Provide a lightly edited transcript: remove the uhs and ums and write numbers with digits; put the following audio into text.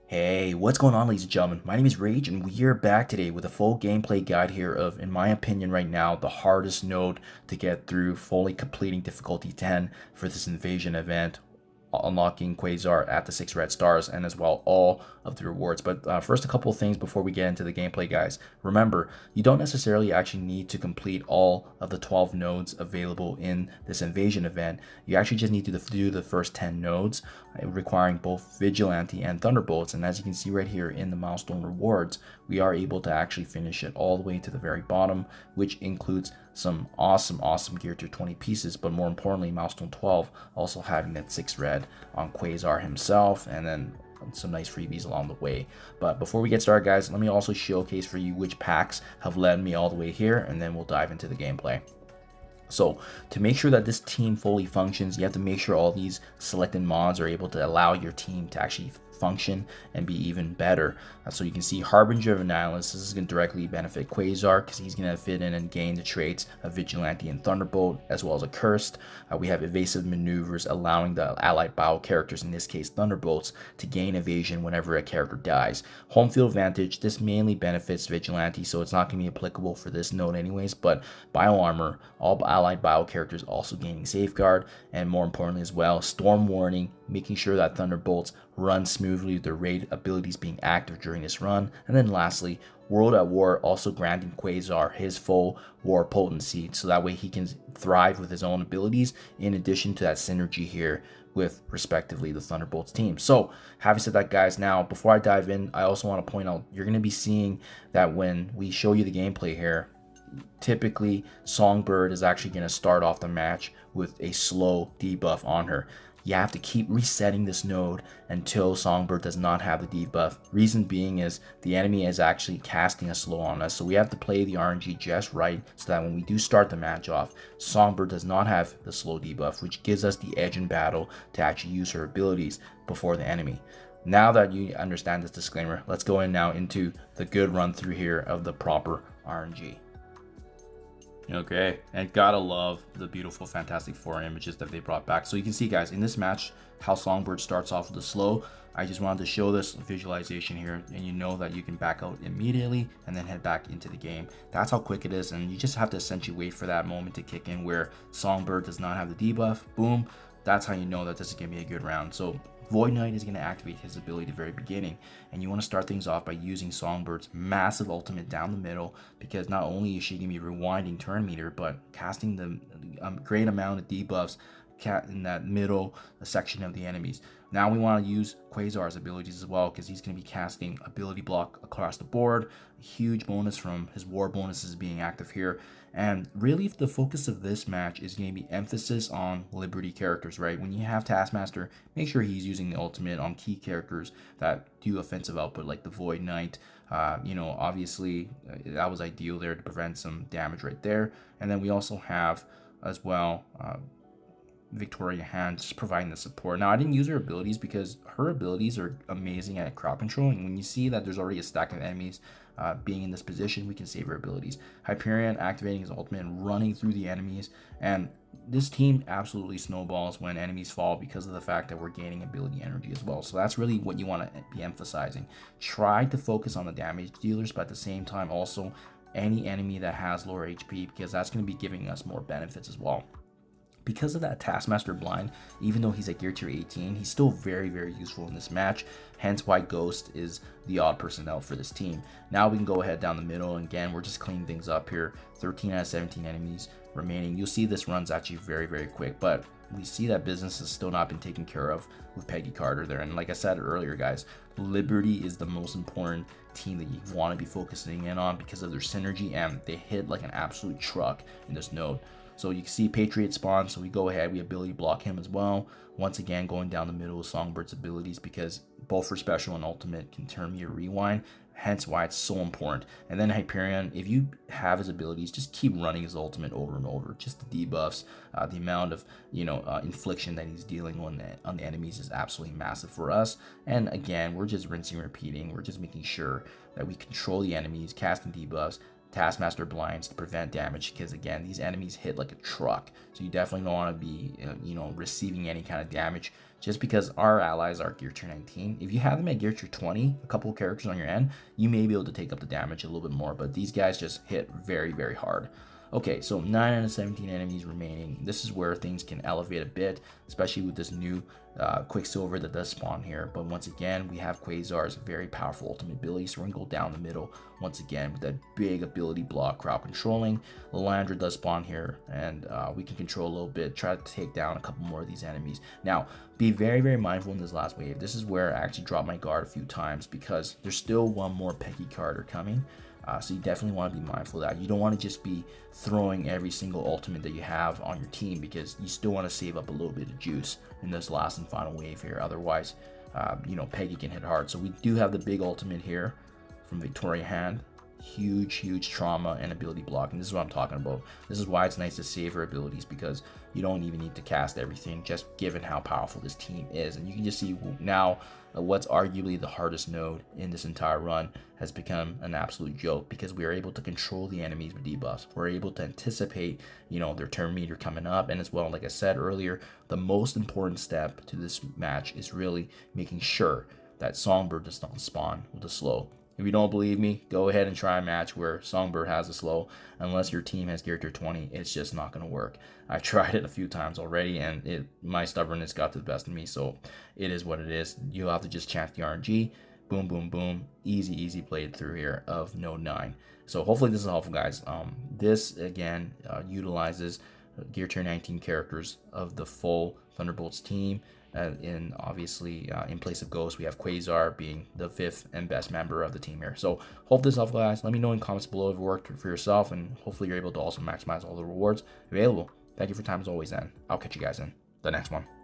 Hey, what's going on, ladies and gentlemen? My name is Rage, and we are back today with a full gameplay guide here of, in my opinion, right now, the hardest node to get through, fully completing difficulty 10 for this invasion event, unlocking Quasar at the 6 red stars, and as well all of the rewards. But first, a couple of things before we get into the gameplay, guys. Remember, you don't necessarily actually need to complete all of the 12 nodes available in this invasion event. You actually just need to do the first 10 nodes, requiring both Vigilante and Thunderbolts. And as you can see right here in the milestone rewards, we are able to actually finish it all the way to the very bottom, which includes some awesome gear tier 20 pieces, but more importantly, milestone 12 also having that 6 red on Quasar himself, and then some nice freebies along the way. But before we get started, guys, let me also showcase for you which packs have led me all the way here, and then we'll dive into the gameplay. So to make sure that this team fully functions, you have to make sure all these selected mods are able to allow your team to actually function and be even better. So you can see Harbinger of Annihilus. This is going to directly benefit Quasar because he's going to fit in and gain the traits of Vigilante and Thunderbolt, as well as a Cursed. We have Evasive Maneuvers, allowing the allied bio characters, in this case Thunderbolts, to gain evasion whenever a character dies. Home Field Advantage, this mainly benefits Vigilante, so it's not going to be applicable for this node anyways, but Bio Armor, all allied bio characters also gaining Safeguard, and more importantly as well, Storm Warning, making sure that Thunderbolts run smoothly with their raid abilities being active during this run. And then lastly, World at War, also granting Quasar his full war potency, so that way he can thrive with his own abilities, in addition to that synergy here with respectively the Thunderbolts team. So having said that, guys, now before I dive in, I also want to point out, you're going to be seeing that when we show you the gameplay here, typically Songbird is actually going to start off the match with a slow debuff on her. You have to keep resetting this node until Songbird does not have the debuff. Reason being is the enemy is actually casting a slow on us, so we have to play the RNG just right so that when we do start the match off, Songbird does not have the slow debuff, which gives us the edge in battle to actually use her abilities before the enemy. Now that you understand this disclaimer, let's go in now into the good run through here of the proper RNG. Okay, and gotta love the beautiful Fantastic Four images that they brought back. So you can see, guys, in this match, how Songbird starts off with a slow. I just wanted to show this visualization here, and you know that you can back out immediately and then head back into the game. That's how quick it is, and you just have to essentially wait for that moment to kick in where Songbird does not have the debuff. Boom, that's how you know that this is gonna be a good round. So Void Knight is going to activate his ability at the very beginning, and you want to start things off by using Songbird's massive ultimate down the middle, because not only is she going to be rewinding turn meter, but casting the great amount of debuffs in that middle section of the enemies. Now we want to use Quasar's abilities as well, because he's going to be casting ability block across the board. A huge bonus from his war bonuses being active here. And really, the focus of this match is going to be emphasis on Liberty characters, right? When you have Taskmaster, make sure he's using the ultimate on key characters that do offensive output, like the Void Knight. Obviously, that was ideal there to prevent some damage right there. And then we also have, as well, Victoria Hand just providing the support. Now, I didn't use her abilities because her abilities are amazing at crowd control, and when you see that there's already a stack of enemies being in this position, we can save her abilities. Hyperion activating his ultimate and running through the enemies, and this team absolutely snowballs when enemies fall because of the fact that we're gaining ability energy as well. So that's really what you want to be emphasizing. Try to focus on the damage dealers, but at the same time also any enemy that has lower HP, because that's going to be giving us more benefits as well. Because of that Taskmaster blind, even though he's at gear tier 18, he's still very useful in this match, hence why Ghost is the odd person out for this team. Now we can go ahead down the middle, and again, we're just cleaning things up here. 13 out of 17 enemies remaining. You'll see this run's actually very quick, but we see that business has still not been taken care of with Peggy Carter there. And like I said earlier, guys, Liberty is the most important team that you want to be focusing in on because of their synergy, and they hit like an absolute truck in this node. So you can see Patriot spawn, so we go ahead, we ability block him as well. Once again, going down the middle of Songbird's abilities, because both for special and ultimate can turn me a rewind, hence why it's so important. And then Hyperion, if you have his abilities, just keep running his ultimate over and over. Just the debuffs, the amount of infliction that he's dealing on the enemies is absolutely massive for us. And again, we're just rinsing and repeating. We're just making sure that we control the enemies, casting debuffs, Taskmaster blinds to prevent damage, because again, these enemies hit like a truck, so you definitely don't want to be receiving any kind of damage, just because our allies are gear tier 19. If you have them at gear tier 20, a couple of characters on your end, you may be able to take up the damage a little bit more, but these guys just hit very, very hard. Okay, so 9 out of 17 enemies remaining. This is where things can elevate a bit, especially with this new Quicksilver that does spawn here. But once again, we have Quasar's very powerful ultimate ability, so we're going to go down the middle once again with that big ability block, crowd controlling. Lilandra does spawn here, and we can control a little bit, try to take down a couple more of these enemies. Now, be very, very mindful in this last wave. This is where I actually dropped my guard a few times, because there's still one more Peggy Carter coming. So you definitely want to be mindful of that. You don't want to just be throwing every single ultimate that you have on your team, because you still want to save up a little bit of juice in this last and final wave here. Otherwise, Peggy can hit hard. So we do have the big ultimate here from Victoria Hand. Huge trauma and ability block, and this is what I'm talking about. This is why it's nice to save her abilities, because you don't even need to cast everything, just given how powerful this team is. And you can just see now what's arguably the hardest node in this entire run has become an absolute joke, because we are able to control the enemies with debuffs. We're able to anticipate their turn meter coming up, and as well, like I said earlier, the most important step to this match is really making sure that Songbird does not spawn with a slow. If you don't believe me, go ahead and try a match where Songbird has a slow. Unless your team has gear tier 20, it's just not going to work. I tried it a few times already, and my stubbornness got to the best of me, so it is what it is. You'll have to just chant the RNG. Boom, boom, boom. Easy played through here of node 9. So hopefully this is helpful, guys. This, again, utilizes gear tier 19 characters of the full Thunderbolts team. And obviously, in place of Ghost, we have Quasar being the 5th and best member of the team here. So hope this helps, guys. Let me know in comments below if it worked for yourself, and hopefully you're able to also maximize all the rewards available. Thank you for your time as always, and I'll catch you guys in the next one.